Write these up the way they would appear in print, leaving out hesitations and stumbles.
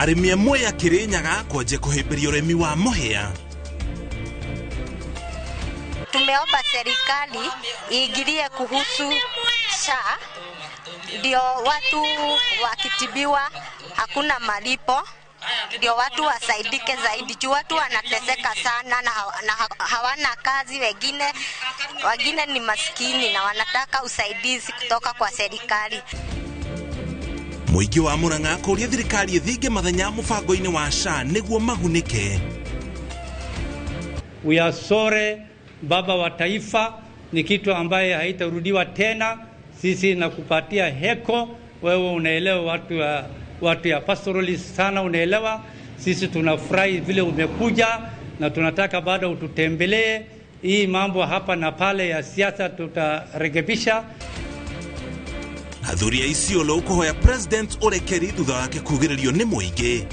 Arĩmi amwe ya Kirinyaga kwanjia kuhĩmbĩria ũrĩmi wa mũhĩa. Tumeomba serikali iingilie kuhusu SHA ndio watu wakitibiwa hakuna malipo, ndio watu wasaidike zaidi. Juu watu wanateseka sana na hawana kazi, wengine ni maskini na wanataka usaidizi kutoka kwa serikali. Mũingĩ wa Murang'a kũria thirikari ithinge mathenya mũbango-inĩ wa SHA nĩguo magunĩke. We are sorry, baba wa taifa, ni kitu ambaye haitarudiwa tena. Sisi nakupatia heko, wewe unaelewa watu ya pastoralist sana unaelewa. Sisi tunafurahi vile umekuja na tunataka bado ututembelee. Hii mambo hapa na pale ya siasa tutarekebisha. Athuri a Isiolo kuhoya president urekeri thutha wake kugĩrĩrio nĩ mũingĩ.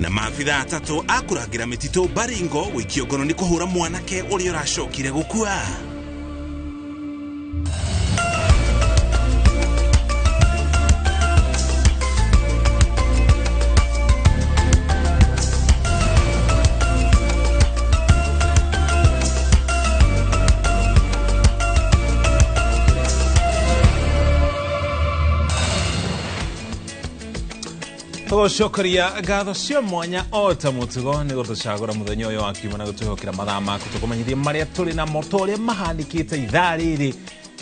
Na maabitha atatu akuragira mĩtitũ Baringo wikio ngono nĩ kũhũra mwanake ũrĩa ũracokire gũkua. Shokaria gatho cio mwanya ota mutugo nĩ gũtũcagũra mũthenya ũyũ wa kiuma na gũtũhokera mathaa maku tũkũmenyithia marĩa tũrĩ na moto ũrĩa mahanĩkĩte ithaa rĩrĩ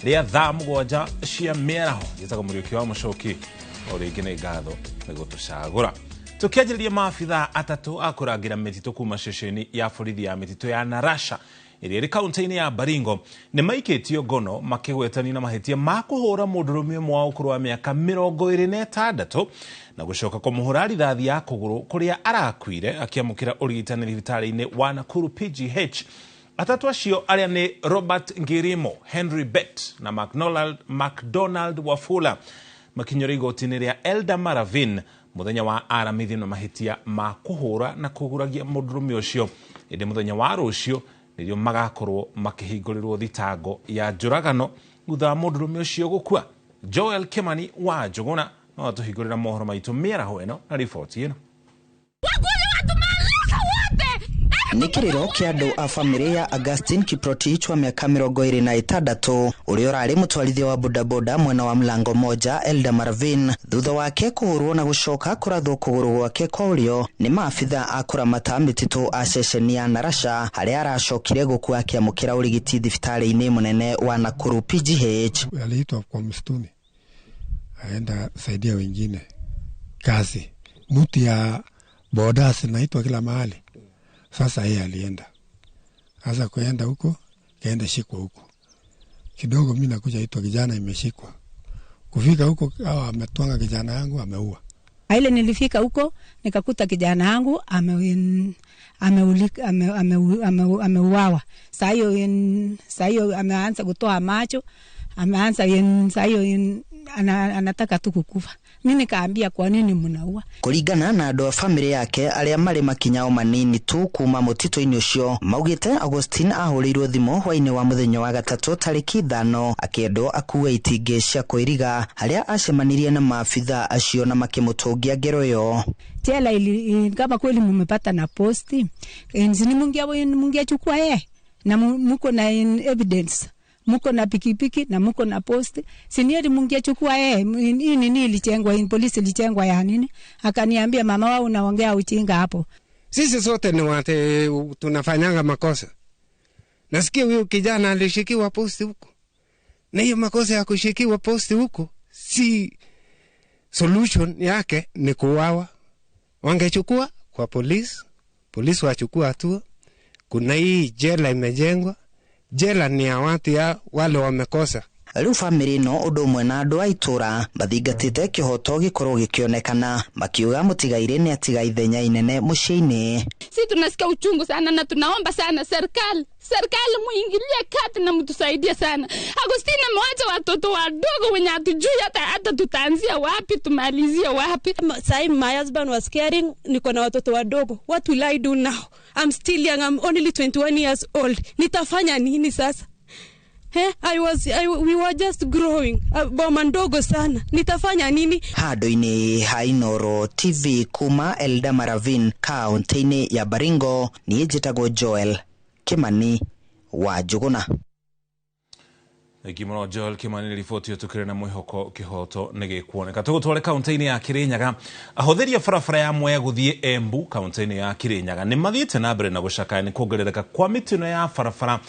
rĩa thaa mũgwanja cia mĩaraho. Gĩtagwo Mũriũki wa Mũchoki o rĩngĩ nĩ ngatho nĩ gũtũcagũra. Tũkĩanjĩrĩria maabitha atatũ a kũrangĩra mĩtitũ kuma ceceni ya borithi ya mĩtitũ ya Narasha ĩrĩa ĩrĩ kaunti-inĩ ya Baringo nĩ maikĩtio ngono makĩgwetania na mahĩtia ma kũhũra mũndũrũme ũmwe wa ũkũrũ wa mĩaka 26 na gũcoka kũmũhũra rithathi ya kũgũrũ kũrĩa arakuire akĩamũkĩra ũrigitani thibitarĩ-inĩ wa Nakuru PGH. Atatũ acio arĩa nĩ Robert Ngirimo, Henry Bet na McDonald Wafula makinyũra igoti-inĩ rĩa Elda Maravin mũthenya wa aramithi na mahĩtia ma kũhũra na kũguragia mũndũrũme ũcio. Ĩndĩ mũthenya wa rũciũ nĩrĩo magakorwo makĩhingũrĩrwo thitango ya njũragano thutha wa mũndũrũme ũcio gũkua. Joel Kimani wa Njũgũna no atuhingũrĩra mohoro maitũ mĩaraho ĩno na riboti ĩno. Nĩ kĩrĩro kĩa andũ a bamĩrĩ ya Augustine Kiprotich wa mĩaka 26 ũrĩa ũrarĩ mũtwarithia wa bodaboda mwena wa Mlango Moja Elda Maravin thutha wake kũhũrwo na gũcoka kũrathwo kũgũrũ gwake kwa ũrĩo nĩ maabitha a kũramata mĩtitũ a ceceni ya Narasha harĩa aracokire gũkua akĩamũkĩra ũrigiti thibitarĩ-inĩ mũnene wa Nakuru PGH. Aliitwa kwa msituni aenda saidia wengine kazi. Mtu ya boda sinaitwa kila mahali. Sasa yeye alienda. Sasa kuenda huko, kaenda shikwa huko. Kidogo mimi nakuja itwa kijana imeshikwa. Kufika huko hawa ametwanga kijana yangu ameua. Ile nilifika huko nikakuta kijana yangu ameuawa. Sasa hiyo ameanza kutoa macho, ameanza sasa hiyo anataka tu kukufa. Mimi nikaambia kwa nini mnaua? Kũringana na andũ a bamĩrĩ yake arĩa marĩ makinyao manini tu kuma mũtitũ-inĩ ũcio maugĩte Augustine ahũrĩirwo thimũ hwaĩ-inĩ wa mũthenya wa gatatũ tarĩki 5 akĩendwo akue itingĩ cia kwĩriga harĩa acemanirie na maabitha acio na makĩmũtũngia ngero ĩyo. Jela kama kweli mmepata na posti mungechukua yeye na mko na evidence, muko na pikipiki na muko na posti, sinieri mungechukua hii nini ilichengwa, polisi ilichengwa ya nini? Akaniambia mama wao unaongea uchinga hapo. Sisi sote ni watu tunafanyanga makosa. Nasikia huyo kijana alishikiwa posti huko. Na hiyo makosa ya kushikiwa posti huko si solution yake ni kuuawa. Wangechukua kwa polisi wachukua hatua. Kuna hii jela imejengwa. Jela ni ya watu ya wale wamekosa. Rĩu bamĩrĩ ĩno ũndũ ũmwe na andũ a itũra mathingatĩte kĩhoto gĩkorwo gĩkĩonekana makiuga mũtigaire nĩ atiga ithenya inene mũciĩ-inĩ. Si tunasikia uchungu sana na tunaomba sana serikali muingilie kati na mtusaidie sana. Agustina amewacha watoto wadogo wenye hatujui hata tutaanzia wapi tumalizie wapi. Sai my husband was caring, niko na watoto wadogo. What will I do now? I'm still young, I'm only 21 years old. Nitafanya nini sasa? We were just growing. Boma ndogo sana. Nitafanya nini? Hadoini Hainoro TV kuma Elda Maravin kaunti ya Baringo ni jitago Joel Kimani wa Juguna. Ikimono Joel Kimani ripoti yotukire na mwihoko kihoto nigikuoneka tugutware kaunti ya Kirinyaga ahothiria farafara ya Mwea guthie Embu kaunti ya Kirinyaga ni mathiite na mbere na gucakaya kuongerereka kwa mitino ya farafara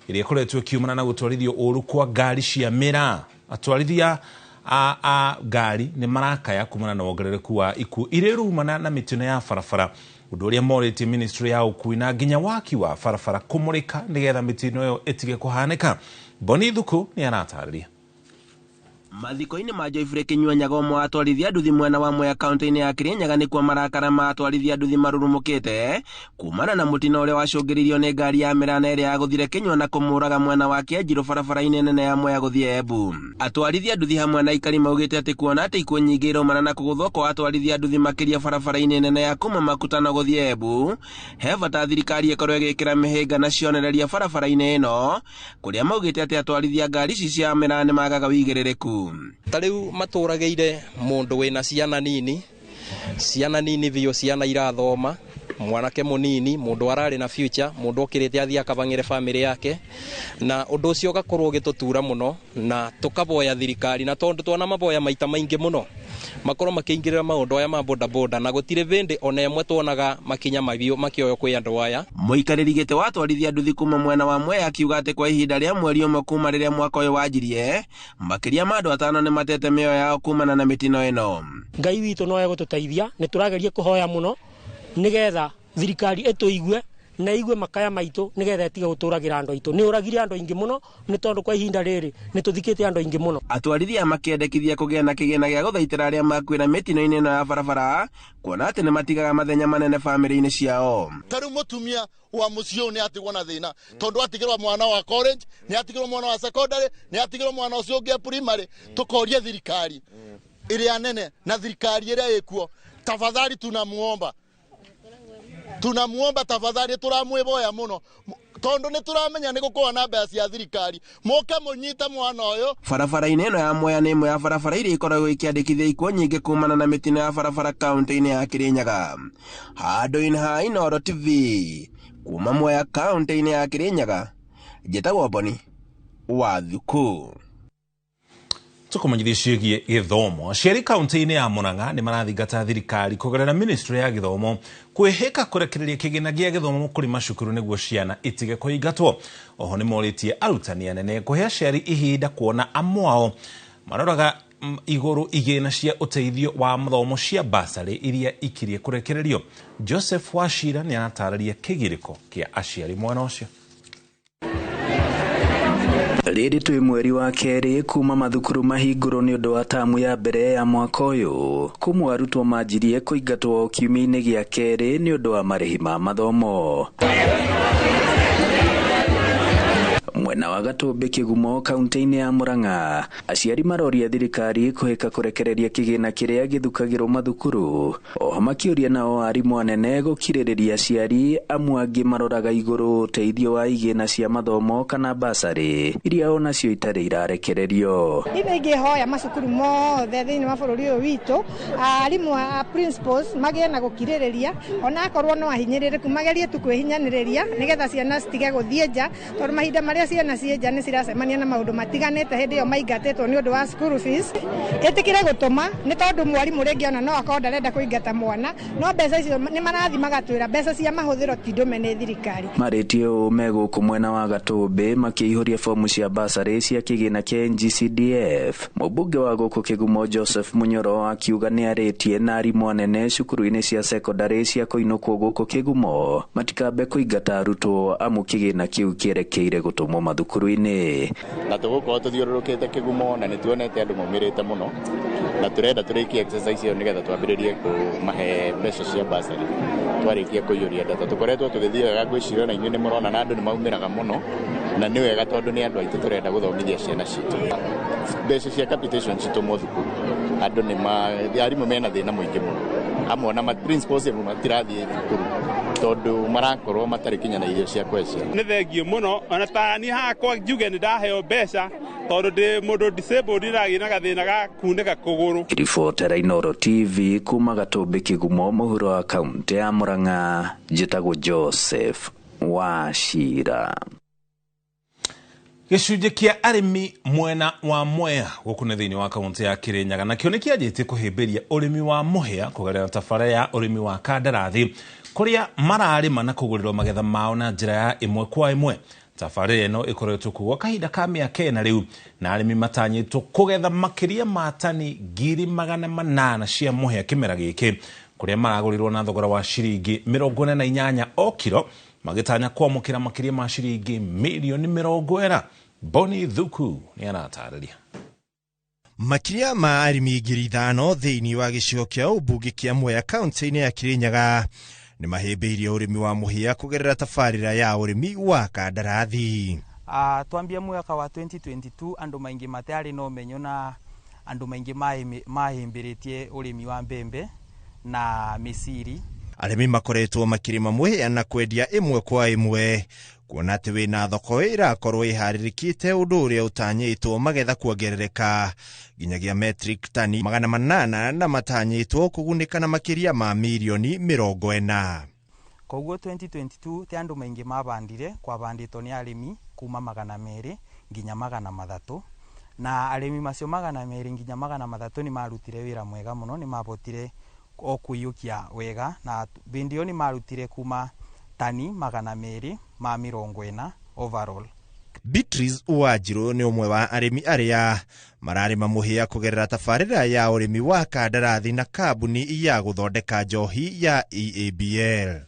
iria koretwo kiumana na gutwarithio uru kwa ngari cia mira. Atwarithia ngari ni marakaya kumana na wongerereku wa iku irerumana na mitino ya farafara, undu uria morite ministry ya ukui na nginya waki wa farafara kumurika nigetha mitino yo itige kuhanika. Boni Thuku ni anatariria. Mathiko-ini ma Joyfrey Kinyuanyaga mwa atwarithia nduthi mwena wa Mwea kaunti-ini ya Kirinyaga ni kwa marakara ma atwarithia nduthi marurumukite kumana na mutino uria wacungiririo ni ngari ya mirana iria yaguthire Kinyua na kumuraga mwena wa Kienjiru barabara-ini nene ya Mwea guthie Embu. Atwarithia nduthi hamwe na ikari maugite ati kuona ati ikuo nyingi irumana na kuguthwo kwa atwarithia nduthi makiria barabara-ini nene ya kuma Makutano guthie Embu, he bata thirikari ikorwo igikira mihinga na cionereria barabara-ini ino kuria maugite ati atwarithia ngari ici cia mirana ni magaga wigiririku. Tariu maturageire mundu wina ciana nini biyo ciana irathoma, mwanake munini, mundu arari na future, mundu okirite athia akabangire family yake, na undu ucio gakorwo gitutura muno na tukaboya thirikari na tondu twana maboya maita maingi muno makorwo makiingirira maundu aya ma boda boda na gutire vende ona emwe twonaga makinya mabio makioyo kwi andu aya. Muikariri gite wa atwarithia nduthi kuma mwena wa Mwea akiuga ati kwa ihinda ria mweri umwe kuma riria mwaka uyu wanjirie makiria ma andu atano ni matete mioyo yao kumana na mitino ino. Ngai witu no egututeithia, ni turageria kuhoya muno nigetha thirikari etuigue na igwe makaya maitu nigetha etige guturagira andu aitu. Ni uragire andu ingi muno ni tondu kwa ihinda riri ni tuthikite andu ingi muno. Atwarithia makiendekithia kugia na kigena gia guthaitira aria makwira mitino-ini ino ya barabara kuona ati ni matigaga mathenya manene family-ini ciao. Tariu mutumia wa mucio ni atigwo na thina tondu atigirwa mwana wa college, ni atigirwa mwana wa secondary, ni atigirwa mwana ucio ungi primary. Tukoria thirikari iria nene na thirikari iria ikuo, tafadhali tunamuomba tafadhali, turamwiboya muno tondu ni turamenya ni gukorwa na mbeca cia thirikari, muke munyita mwana uyu. Barabara-ini ino ya Mwea ni imwe ya barabara iria ikoragwo ikiandikithia ikuo nyingi kumana na mitino ya barabara kaunti-ini ya Kirinyaga. Hadoini Hainoro TV kuma Mwea kaunti-ini ya Kirinyaga, njitagwo Boni wa Thuku. Tukumanyithia ciĩgiĩ gĩthomo. Aciari kaunti-inĩ ya Murang'a nĩ marathingata thirikari kũgerera ministry ya gĩthomo kwĩhĩka kũrekereria kĩgĩna gĩa gĩthomo kũrĩ macukuru nĩguo ciana itige kũingatwo. Oho nĩ morĩtie arutani anene kũhe aciari ihinda kuona amwe ao maroraga igũrũ igĩna cia ũteithio wa mathomo cia basarĩ iria ikirie kũrekererio. Joseph Wachira nĩ anatarĩria kĩgirĩko kĩa aciari mwena ũcio. Rĩrĩ twĩ mweri wa kerĩ kuma mathukuru mahingũrwo nĩ ũndũ wa tamu ya mbere ya mwaka ũyũ, kumwe arutwo manjirie kũingatwo kiumia-inĩ gĩa kerĩ nĩ ũndũ wa marĩhi ma mathomo. Mwena wa Gatũmbĩ Kĩgumo kaunti-inĩ ya Murang'a, aciari maroria thirikari kũhĩka kũrekereria kĩgĩna kĩrĩa gĩthukagĩrwo mathukuru. Oho makĩũria nao arimũ anene gũkirĩrĩria aciari amwe angĩ maroraga igũrũ ũteithio wa igĩna cia mathomo kana basarĩ iria onacio itarĩ irarekererio. Ibe ingĩhoya macukuru mothe thĩinĩ wa bũrũri ũyũ witũ, arimũ a principals magĩe na gũkirĩrĩria, ona akorwo no ahinyĩrĩrĩku magerie tu kwĩhinyanĩrĩria nĩgetha ciana citige gũthiĩ nja, tondũ mahinda marĩa ciana ciĩ nja nĩ ciracemania na maũndũ matiganĩte hĩndĩ ĩyo maingatĩtwo nĩ ũndũ wa school fees. Ĩtĩkĩre gũtũma nĩ tondũ mwarimũ rĩngĩ ona no akorwo ndarenda kũingata mwana, no mbeca icio nĩ marathi magatwĩra mbeca cia mahũthĩro ti ndũme nĩ thirikari. Marĩtie ũũ megũkũ mwena wa Gatũmbĩ makĩihũria fomu cia basarĩ cia kĩgĩna kĩa NGCDF. Mũmbunge wa gũkũ Kĩgumo Joseph Munyoro akiuga nĩ arĩtie na arimũ anene cukuru-inĩ cia secondary cia kũinũkwo gũkũ Kĩgumo matikambe kũingata arutwo amu kĩgĩna kĩu kĩerekeire gũtũmwo mathukuru-ini. Na tugukorwo tuthiururukite kigumo na nituonete andu maumirite muno na turenda turikie exercise iyo nigetha twambiririe kumahe mbeca cia basari twarikia kuiyuria data tukoretwo tugithiaga gwiciria na inyuĩ nĩ mũrona na andu nĩ maumiraga muno na nĩ wega tondu nĩ andu aitũ turenda guthomithia ciana citu mbeca cia capitation citu muthukuru andu nĩ arimũ mena thĩna mũingĩ muno amwe na principals emu matirathie thukuru tondu marakorwo matari kinyanĩirio cia kwecia. Nĩ thengio muno ona ta ni hakwa njuge nĩ ndaheo mbeca tondu ndĩ mũndũ disabled nĩragĩa na gathĩna ga kunĩka kũgũrũ. Ribota Inooro TV kuma Gatumbi Kigumo mũhuro wa kaunti ya Murang'a, njĩtagwo Joseph Wachira. Gĩcunjĩ kĩa arĩmi mwena wa Mwea gũkũ nĩ thĩinĩ wa kaunti ya Kirinyaga nakĩo nĩkĩanjĩtie kũhĩmbĩria ũrĩmi wa mũhĩa kũgerera tabarĩra ya ũrĩmi wa kandarathi kũrĩa mararĩma na kũgũrĩrwo magetha mao na njĩra ya ĩmwe kwa ĩmwe. Tabarĩra ĩno ĩkoretwo kuo kahinda ka mĩaka ĩna rĩu na arĩmi matanyĩtwo kũgetha makĩria ma tani 800,000 cia mũhĩa kĩmera gĩkĩ kũrĩa maragũrĩrwo na thogora wa ciringi 48 o kiro magĩtanya kwamũkĩra makĩria ma ciringi milioni 40. Boni Thuku nĩ anatarĩria. Makĩria ma arĩmi 5,000 thĩinĩ wa gĩcigo kĩa ũmbunge kĩa Mwea kaunti-inĩ ya Kirinyaga nĩ mahĩmbĩirie ũrĩmi wa mũhĩa kũgerera tabarĩra ya ũrĩmi wa kandarathi. Twambia mwaka wa 2022 andu maingi matiarĩ na ũmenyo na andu maingi mahĩmbĩrĩtie ũrĩmi wa mbembe na mĩciri. Arĩmi makoretwo makĩrĩma mũhĩa na kwendia ĩmwe kwa ĩmwe kuona atĩ wĩna thoko ĩrakorwo ĩharĩrĩkĩte ũndũ ũrĩa ũtanyĩtwo magetha kuongerereka nginyagia metric tani 800 na matanyĩtwo kũgunĩka na makĩria ma milioni 40. Koguo 2022 ti andu maingi mabandire kwabandĩtwo nĩ arĩmi kuma 200 nginya 300 na arĩmi macio 200 nginya 300 nĩ marutire wĩra mwega mũno, nĩ mabotire o kũiyũkia wega na bindi yo nĩ marutire kuma tani 240 overall. Beatrice Wanjiru nĩ ũmwe wa arĩmi arĩa mararĩma mũhĩa kũgerera tabarĩra ya ũrĩmi wa kandarathi na kambuni ya gũthondeka njohi ya EABL.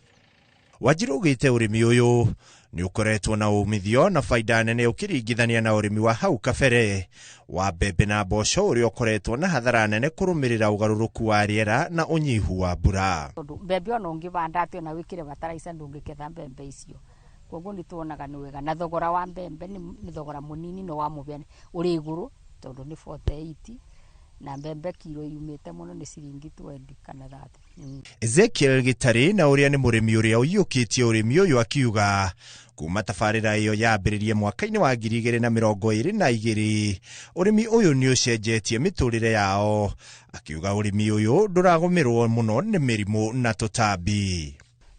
Wanjiru ugĩte ũrĩmi ũyũ nĩ ũkoretwo na umithio na faida nene ũkĩringithania na ũrĩmi wa hau kabere wa mbembe na mboco ũrĩa ũkoretwo na hathara nene kũrũmĩrĩra ũgarũrũku wa rĩera na ũnyihu wa mbura. Mbembe ona ũngĩbanda atĩ ona wĩkĩre bataraitha ndũngĩketha mbembe icio. Koguo nĩ tuonaga nĩ wega na thogora wa mbembe nĩ thogora mũnini no wa mũhĩa ũrĩ igũrũ tondũ nĩ 48 na mbembe kilo yumĩte mũno nĩ ciringi 20 kana 30. Ezekiel Gitari na ũrĩa nĩ mũrĩmi ũrĩa ũiyũkĩtie ũrĩmi ũyũ akiuga kuma tabarĩra ĩyo yambĩrĩrie mwaka-inĩ wa 2022 ũrĩmi ũyũ nĩ ũcenjetie mĩtũrĩre yao, akiuga ũrĩmi ũyũ ndũragũmĩrwo mũno nĩ mĩrimũ na tũtambi.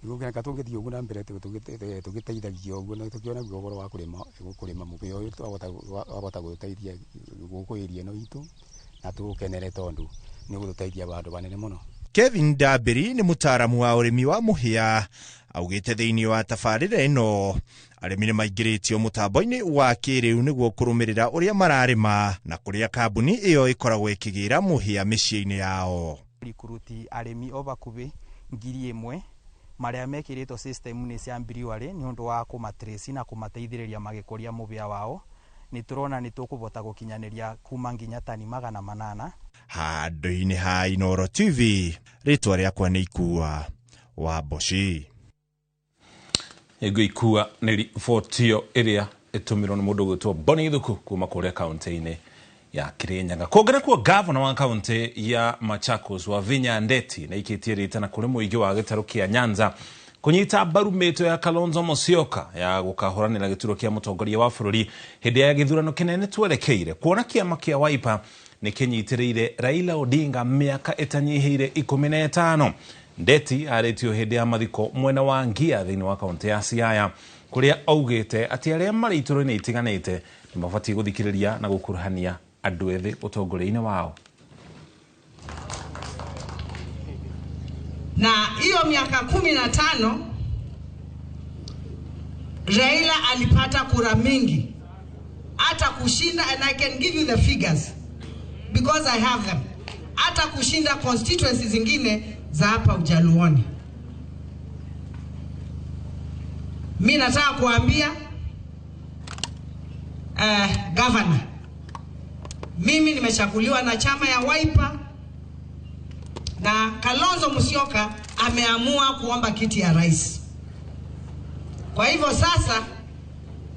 Gũkĩreka tũngĩthiĩ ũguo na mbere tũgĩteithagia ũguo na tũkĩona ũhoro wa kũrĩma mũhĩa ũyũ twahota gũteithia gũkũ ĩria ĩno itũ na tũkenere tondu nĩ gũteithia bandũ banene mũno. Kevin Dabiri nĩ mũtaaramu wa ũrĩmi wa mũhĩa augĩte thĩinĩ wa tabarĩra ĩno arĩmi nĩ maingĩrĩtio mũtambo-inĩ wa kĩrĩu nĩguo kũrũmĩrĩra ũrĩa mararĩma na kũrĩa kambuni ĩyo ĩkoragwo ĩkĩgĩra mũhĩa mĩciĩ-inĩ yao. Rikuruti arĩmi o bakuhĩ 1,000 marĩa mekĩrĩtwo system-inĩ cia mbiriwarĩ nĩ ũndũ wa kũmatrace na kũmateithĩrĩria magĩkũria mũhĩa wao. Nĩ tũrona nĩ tũkũbota gũkinyanĩria kuma nginya tani 800. Handũ-inĩ ha Inooro TV, rĩtwa rĩakwa nĩ Ikua wa Boshi. Ikua nĩ ribotio ĩrĩa ĩtũmirwo nĩ mũndũ gwĩtwo Boni Thuku kuma kũrĩa kaunti-inĩ ya Kirinyaga. Kuongera kuo gavana wa kaunti ya Machakos Wavinya Ndeti na ikĩtie ritana kũrĩ mũingĩ wa gĩtarũ kĩa Nyanza kunyita mbaru mĩto ya Kalonzo Musyoka ya gũkahũranĩra gĩturwa kĩa mũtongoria wa bũrũri hĩndĩ ya gĩthurano kĩnene twerekeire kuona kĩama kĩa Wiper nĩ kĩnyitĩrĩire Raila Odinga mĩaka ĩtanyihĩire 15. Ndeti arĩtio hĩndĩ ya mathiko mwena wa Ngia thĩinĩ wa kaunti ya Siaya kũrĩa augĩte atĩ arĩa marĩ iturwa-inĩ itiganĩte nĩ mabatiĩ gũthikĩrĩria na gũkuruhania andũ ethĩ ũtongoria-inĩ wao. Na hiyo miaka 15 Raila alipata kura mingi hata kushinda, and I can give you the figures because I have them, hata kushinda constituencies zingine za hapa Ujaluoni. Mimi nataka kuambia governor. Mimi nimechaguliwa na chama ya Wiper na Kalonzo Musyoka ameamua kuomba kiti ya rais. Kwa hivyo sasa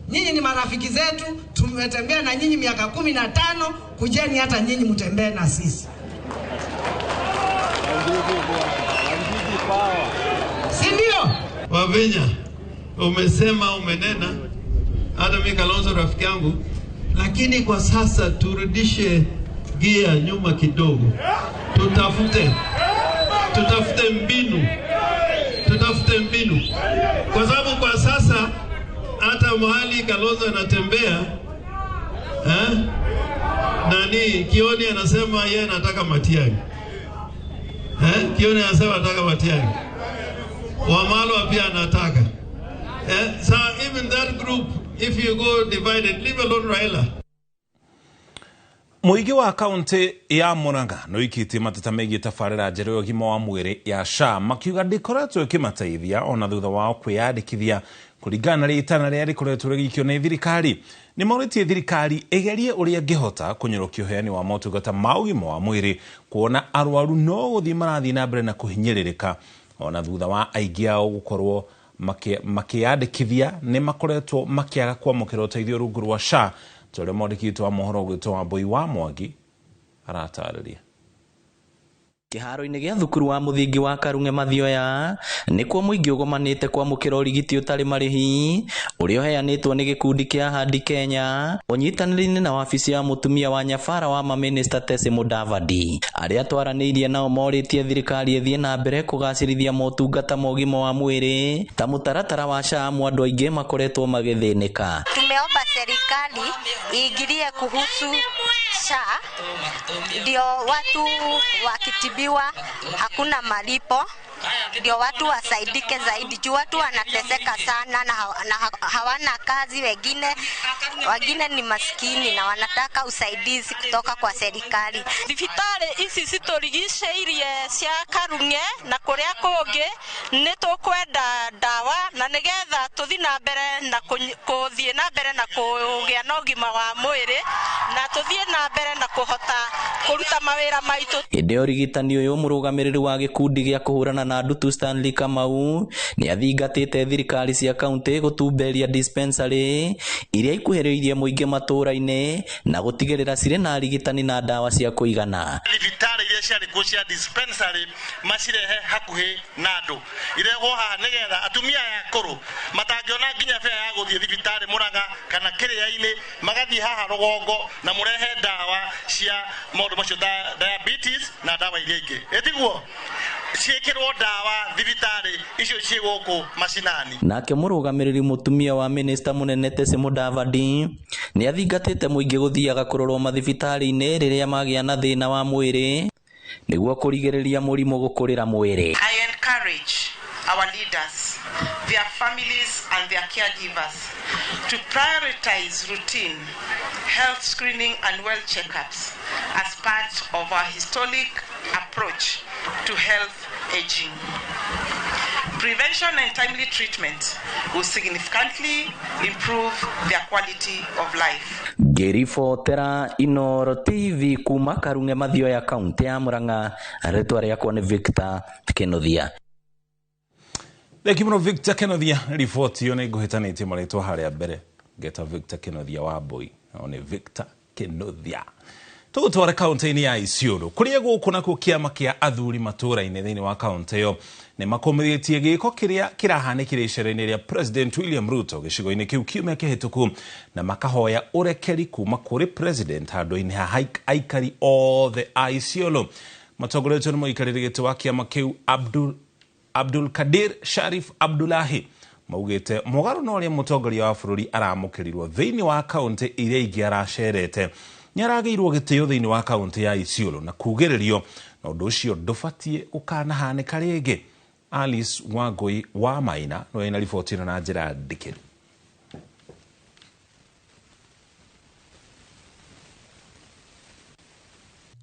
nyinyi ni marafiki zetu, tumetembea na nyinyi miaka 15, kujeni hata nyinyi mtembee na sisi. Si ndio? Wavinya, umesema umenena, hata mimi Kalonzo rafiki yangu, lakini kwa sasa turudishe gia nyuma kidogo. Tutafute mbinu. Kwa sababu kwa sasa hata mahali Kalonzo anatembea nani Kioni anasema yeye anataka Matiang'i. Kioni anasema anataka Matiang'i. Wamalwa pia anataka. So even that group, if you go divided, leave alone Raila. Muigi wa kaunti ya Murang'a no ikiti mateta megie tafarira njeru ũgima wa mwĩrĩ ya SHA makiuga ndikoretwo ĩkĩmateithia ona thutha wao kwĩyandĩkithia kũringana na rĩtana rĩrĩa rĩkoretwo rĩgĩikio nĩ thirikari. Nĩ maũrĩtie thirikari ĩgerie ũrĩa ĩngĩhota kũnyorokia ũheani wa motungata ma ũgima wa mwĩrĩ kuona arwaru no gũthiĩ marathiĩ na mbere na kũhinyĩrĩrĩka ona thutha wa aingĩ ao gũkorwo makĩyandĩkithia nĩ makoretwo makĩaga kwamũkĩra ũteithio rungu rwa SHA. Tore mwandĩkĩtwo wa mohoro gwĩtwo Wambui wa Mwangi aratarĩria. Kĩharo-inĩ gĩa thukuru wa mũthingi wa Karung'e Mathioya nĩkuo mũingĩ ũgomanĩte kwamũkĩra ũrigiti ũtarĩ marĩhi ũrĩa ũheanĩtwo nĩ gĩkundi kĩa Ahadi Kenya ũnyitanĩri-inĩ na wabici ya mũtumia wa nyabara wa mamĩnĩsta Tessy Mudavadi. Arĩa twaranĩirie nao morĩtie thirikari ĩthiĩ na mbere kũgacĩrithia motungata ma ũgima wa mwĩrĩ ta mũtaratara wa SHA andũ aingĩ makoretwo magĩthĩnĩka. Tumeomba serikali iingilie kuhusu SHA ndio watu wakitibiwa hakuna malipo, ndio watu wasaidike zaidi juu watu wanateseka sana na hawana kazi, wengine ni maskini na wanataka usaidizi kutoka kwa serikali. Thibitari ici citurigicĩirie cia Karung'e na kuria kungi ni tukwenda dawa na nigetha tuthi na mbere na kuthie na mbere na kugia na ũgima wa mwĩrĩ na tuthie na mbere na kuhota kuruta mawĩra maitũ. Hĩndĩ ya ũrigitani ũyũ mũrũgamĩrĩri wa gĩkundi gĩa kũhũrana na ndutu Stanley Kamau nĩ athingatĩte thirikari cia kaunti gũtumberia dispensary iria ikuhĩrĩirie mũingĩ matũũra-inĩ na gũtigĩrĩra cirĩ na arigitani na ndawa cia kũigana. Thibitari iria ciarĩ kuo cia dispensary macirehe hakuhĩ na andũ irehwo haha nĩgetha atumia akũrũ matangĩona nginya bĩa ya gũthiĩ thibitari Murang'a kana Kĩrĩa-inĩ magathiĩ haha rũgongo na mũrehe ndawa cia maũndũ macio diabetes na ndawa iria ingĩ. Etiguo ciĩkĩrwo ndawa thibitari icio ciĩ gũkũ macinani. Nake mũrũgamĩrĩri mũtumia wa minista mũnene Tessy Mudavadi nĩ athingatĩte mũingĩ gũthiaga kũrorwo mathibitarĩ-inĩ rĩrĩa magĩa na thĩna wa mwĩrĩ nĩguo kũrigĩrĩria mũrimũ gũkũrĩra mwĩrĩ. I encourage our leaders, their families and their caregivers to prioritize routine health screening and well checkups as part of our historic approach to health aging. Prevention and timely treatment will significantly improve their quality of life. Ngĩribotera Inooro TV kuma Karung'e Mathioya kaunti ya Murang'a, rĩtwa rĩakwa nĩ Victor Kĩnuthia. Mũno Victor Kĩnuthia, riboti iyo nĩ ngũhĩtanĩtie marĩtwa harĩa mbere ngeta Victor Kĩnuthia wa Mbui, no nĩ Victor Kĩnuthia. Tũgũtware kaunti-inĩ ya Isiolo kũrĩa gũkũ nakuo kĩama kĩa athuri matũũra-inĩ thĩinĩ wa kaunti ĩyo nĩ makũmithĩtie gĩko kĩrĩa kĩrahanĩkire icera-inĩ rĩa President William Ruto gĩcigo-inĩ kĩu kiumia kĩhĩtũku na makahoya ũrekeri kuma kũrĩ President handũ-inĩ ha aikari othe a Isiolo. Matongoretio nĩ mũikarĩri gĩtĩ wa kĩama kĩu Abdul Kadir Sharif Abdullahi maugĩte mũgarũ na ũrĩa mũtongoria wa bũrũri aramũkĩrirwo thĩinĩ wa kaunti iria ingĩ aracerete nĩaragĩirwo gĩtĩo thĩinĩ wa kaunti ya Isiolo na kugĩrĩrio na ũndũ ũcio ndũbatiĩ ũkanahanĩka rĩngĩ. Alice Wangui wa Maina no ena riboti na njĩra ndikĩru.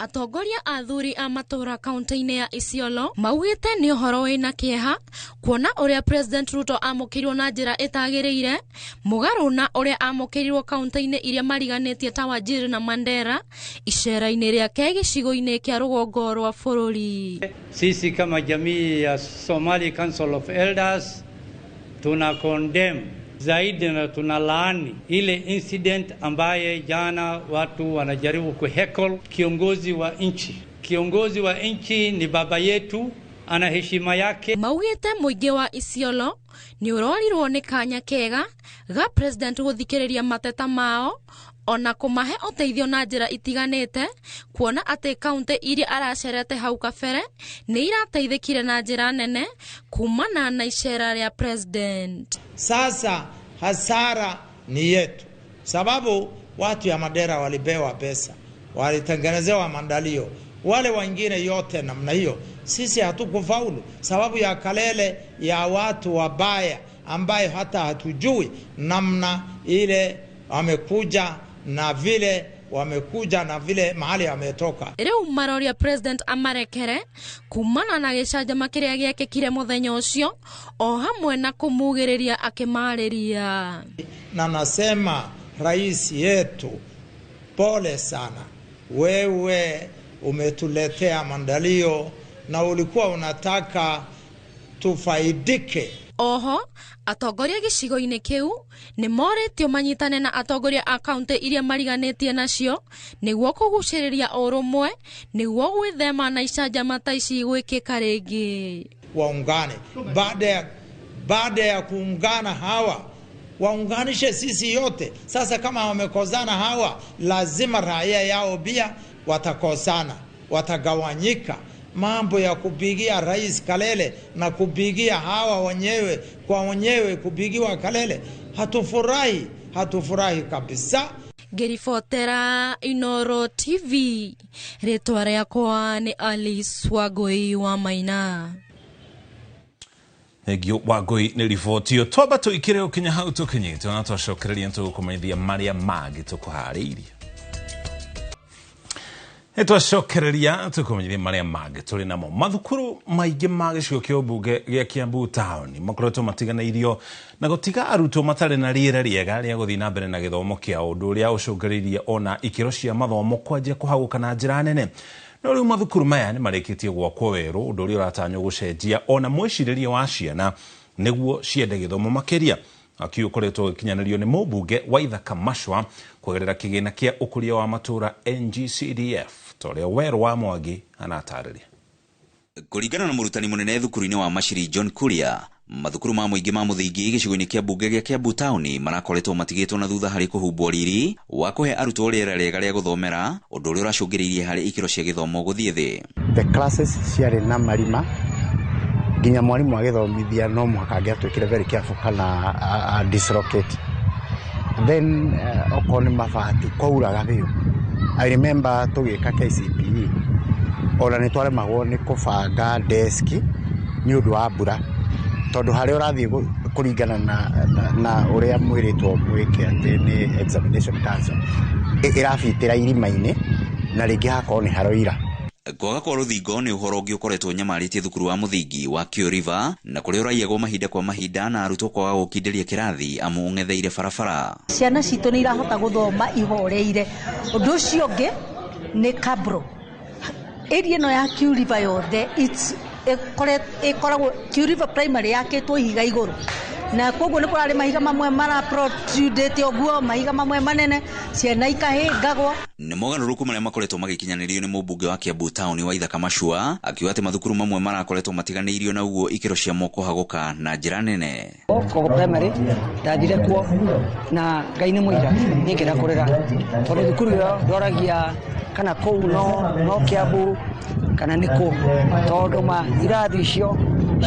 atongoria athuri a matura kaunti-ini ya Isiolo maugite ni uhoro wina kieha kuona uria President Ruto amukirwo na njira itagiriire mugaru na uria amukirwo kaunti-ini iria mariganitie ta Wajir na Mandera icera-ini riake gicigo-ini kia rugongo rwa bururi. Sisi kama jamii ya Somali Council of Elders tuna condemn zaidi na tunalaani ile incident ambaye jana watu wanajaribu kuheckle kiongozi wa nchi. Kiongozi wa nchi ni baba yetu, ana heshima yake. Maugite muingi wa Isiolo ni urorirwo ni kanya kega ga president guthikiriria mateta mao ona kumahe uteithio na njira itiganite kuona ati kaunti iria aracerete hau kabere ni irateithikire na njira nene kumana na icera ria president. Sasa hasara ni yetu, sababu watu ya Mandera walipewa pesa, walitengenezewa maandalio, wale wengine yote namna hiyo. Sisi hatukufaulu sababu ya kalele ya watu wabaya ambaye hata hatujui namna ile wamekuja na vile wamekuja na vile mahali ametoka. Riu maroria president amarekere kumana na gicajama kiria giake kire muthenya ucio o hamwe na kumugiriria akimariria. Na nasema rais yetu, pole sana, wewe umetuletea maandalio na ulikuwa unataka tufaidike. Oho atongoria gicigo-ini kiu ni moretio manyitane na atongoria a kaunti iria mariganitie nacio niguo kuguciriria urumwe niguo gwithema na icajama ta ici gwikika ringi. Waungane baada ya kuungana hawa waunganishe sisi yote. Sasa kama wamekozana hawa, lazima raia yao pia watakosana, watagawanyika. Mambo ya kupigia rais kalele na kupigia hawa wenyewe kwa wenyewe kupigiwa kalele, hatufurahi kabisa. Gerifotera Inoro TV, ritwa riakwa ni Alice Wagoi wa Maina. Egio Wagoi ni ribotio toba tuikire ukinya hau tukinyite na twacokereria tukumenyithia maria magi tukuhariirie. Twacokereria tukumenyithia maria magi turi namo. Mathukuru maingi ma gicigo kia ubunge gia Kiambu Town makoretwo matiganairio na gutiga arutwo matari na riera riega ria guthii na mbere na githomo kia undu uria ucungiririe ona ikiro cia mathomo kwanjia kuhaguka na njira nene. No riu mathukuru maya ni marikitie gwakwo weru undu uria uratanywo gucenjia ona mwiciririe wa ciana niguo ciende githomo makiria. Akiukoretwo gikinyanirio ni mubunge wa Ithaka Mashwa kugerera kigina kia ukuria wa matura NGCDF toria weru wa Mwangi anatariria. Kuringana na murutani munene thukuru-ini wa Mashiri John Kuria, mathukuru ma muingi ma muthingi gicigo-ini kia bunge gia Kiambu Town marakoretwo matigitwo na thutha hari kuhumbwo riri wa kuhe arutwo riera riega ria guthomera undu uria uracungiririe hari ikiro cia githomo guthie thi. The classes ciari na marima ginya mwarimu agithomithia no muhaka angiatwikire very careful kana dislocate. Then okoni mabati kwauraga biu. I remember tugika KCPE ona ni tware magwo ni kubanga desk ni undu wa mbura tondu hari urathie kuringana na uria mwiritwo mwike ati ni examination cancer irafitira irima-ini na ringi hakoo ni haroira. Kwaga kwa ruthingo ni uhoro ungi ukoretwo nyamaritie thukuru wa muthingi wa Kio River na kuria uraiyagwo mahinda kwa mahinda na arutwo kwaga gukinderia kirathi amu ungetheire barabara. Ciana citu ni irahota guthoma ihoreire. Undu ucio ungi ni kabro. Area no ya Kio River yothe ikoragwo Kio River primary yakitwo ihiga iguru na koguo ni kurari mahiga mamwe mara protrudete oguo mahiga mamwe manene ciana ikahingagwo. Ni mogaruruku maria makoretwo magikinyanirio ni mubunge wa Kiambu Town wa Ithaka Mashwa akiuga ati mathukuru mamwe marakoretwo matiganeirio na uguo ikiro cia moko haguka na njira nene. Kogo primary ndathire kuo na Ngai ni muira ningera kurera tondu thukuru yo ndoragia kana kou no Kiambu kana niku tondu ma irathi icio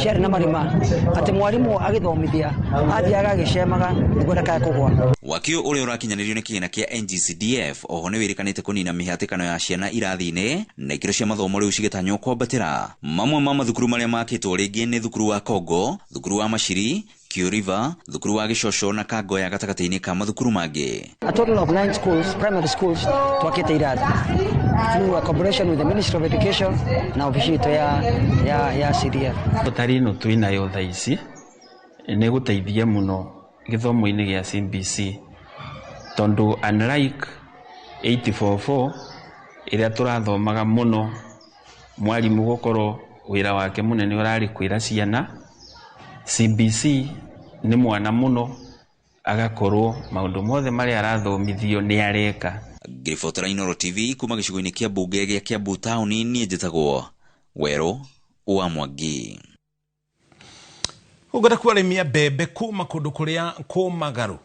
ciari na marima ati mwarimu agithomithia athiaga agicemaga niguo ndakae kugwa. Wakio uria urakinyanirio ni kigina kia NGCDF oho ni wirikanite kunina mihatikano ya ciana irathi-ini na ikiro cia mathomo riu cigitanywo kwambatira. Mamwe ma mathukuru maria makitwo ringi ni thukuru wa Kongo, thukuru wa Mashiri, Kio River, thukuru wa Gicocho na Kangoya gatagati-ini ka mathukuru mangi. A total of 9 schools, primary schools twakite irathi through a collaboration with the Ministry of Education na ofisi yetu ya CDF. Tarino twinayo thaa ici nĩ gũteithia mũno gĩthomo-inĩ gĩa CBC tondu unlike 844 ĩrĩa tũrathomaga mũno mwarimu gũkorwo wĩra wake mũnene ũrarĩ kwĩra ciana, CBC nĩ mwana mũno agakorwo maũndũ mothe marĩa arathomithio nĩ areka. Ngĩribotera Inooro TV kuma gĩcigo-inĩ kĩa mbunge gĩa Kiambu Town, niĩ njĩtagwo Werũ wa Mwangi. Ũgũra kwarĩmia mbembe kuma kũndũ kũrĩa kũmagaru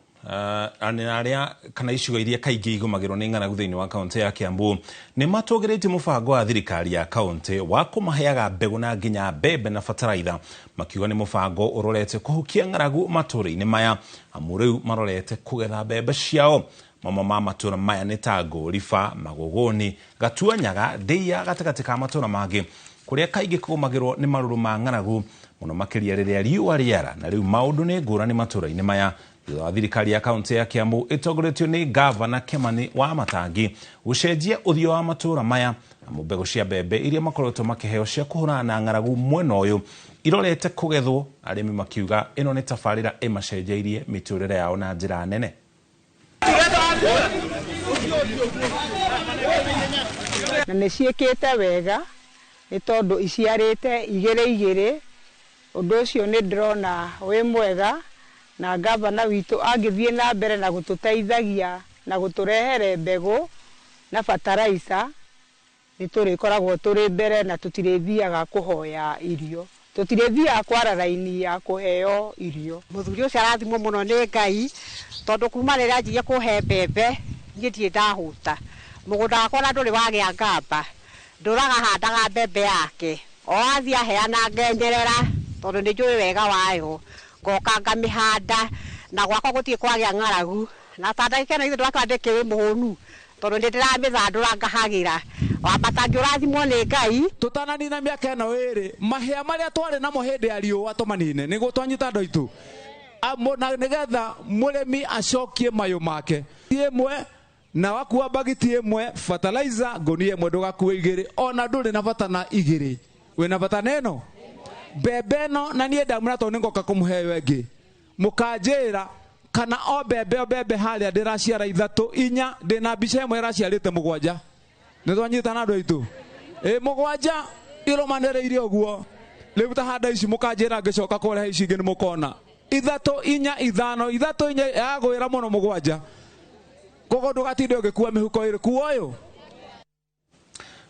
arĩa kana icigo iria kaingĩ igũmagĩrwo nĩ ng'aragu thĩinĩ wa kaunti ya Kiambu nĩ matũgĩrĩtie mũbango wa thirikari ya kaunti wa kũmaheaga mbegũ na nginya mbembe na bataraitha, makiuga nĩ mũbango ũrorete kũhukia ng'aragu matũũra-inĩ maya, amu rĩu marorete kũgetha mbembe ciao. Mamwe ma matũũra maya nĩ ta Ngũriba, Magũgũni, Gatuanyaga, Ndĩia, gatagatĩ ka matũũra mangĩ kũrĩa kaingĩ kũgũmagĩrwo nĩ marũrũ ma ng'aragu mũno makĩria rĩrĩa riũa rĩara, na rĩu maũndũ nĩ ngũrani matũũra-inĩ maya. Thutha wa thirikari ya kaunti ya Kiambu ĩtongoretio nĩ Gavana Kimani wa Matangi gũcenjia ũthiũ wa matũũra maya, amu mbegũ cia mbembe iria makoretwo makĩheo cia kũhũrana na ng'aragu mwena ũyũ irorete kũgethwo, arĩmi makiuga ĩno nĩ tabarĩra ĩmacenjeirie mĩtũũrĩre yao na njĩra nene. Na nĩ ciĩkĩte wega nĩ tondũ iciarĩte igĩrĩ, ũndũ ũcio nĩ ndĩrona wĩ mwega, na gavana witũ angĩthiĩ na mbere na gũtũteithagia na gũtũrehere mbegũ na fertilizer, nĩ tũrĩkoragwo tũrĩ mbere na tũtirĩthiaga kũhoya irio, tũtirĩthiaga kwara raini ya kũheo irio. Mũthuri ũcio arathimwo mũno nĩ Ngai tondũ kuma rĩrĩa anjirie kũhe mbembe niĩ ndirĩ ndahũta. Mũgũnda wakwa na ndũrĩ wagĩa ngamba, ndũraga handaga mbembe yake, o athiĩ aheana ngenyerera tondũ nĩ njũĩ wega wayo, ngoka ngamĩhanda na gwakwa gũtirĩ kwagĩa ng'aragu, na ta ndagĩka ĩno ithuĩ ndĩrakĩra ndĩkĩrĩ mũhũnu tondũ nĩ ndĩramĩthandũra ngahagĩra. Matangi ũrathimwo nĩ Ngai. Tũtananina mĩaka ĩno ĩrĩ, mahĩa marĩa twarĩ namo hĩndĩ ya riũa tũmanine nĩguo twanyita andũ aitũ, na nĩgetha mũrĩmi acokie mayũ make ĩmwe na wakua bagiti ĩmwe fertilizer ngũnia ĩmwe ndũgakue igĩrĩ, ona ndũrĩ na bata na igĩrĩ, wĩna bata na ĩno mbembe ĩno, na niĩ ndamwĩra tondũ nĩngoka kũmũheo ĩngĩ, mũkanjĩra kana o mbembe harĩa ndĩraciara 3 4 ndĩna mbica ĩmwe ĩraciarĩte 7, nĩ twanyitana andũ aitũ 7 irũmanĩrĩire ũguo. Rĩu ta handa ici mũkanjĩra ngĩcoka kũrehe ici ingĩ nĩ mũkona 3 4 5 3 4 yagwĩra mũno 7, koguo ndũgatinde ũgĩkua mĩhuko ĩrĩ kuoyo.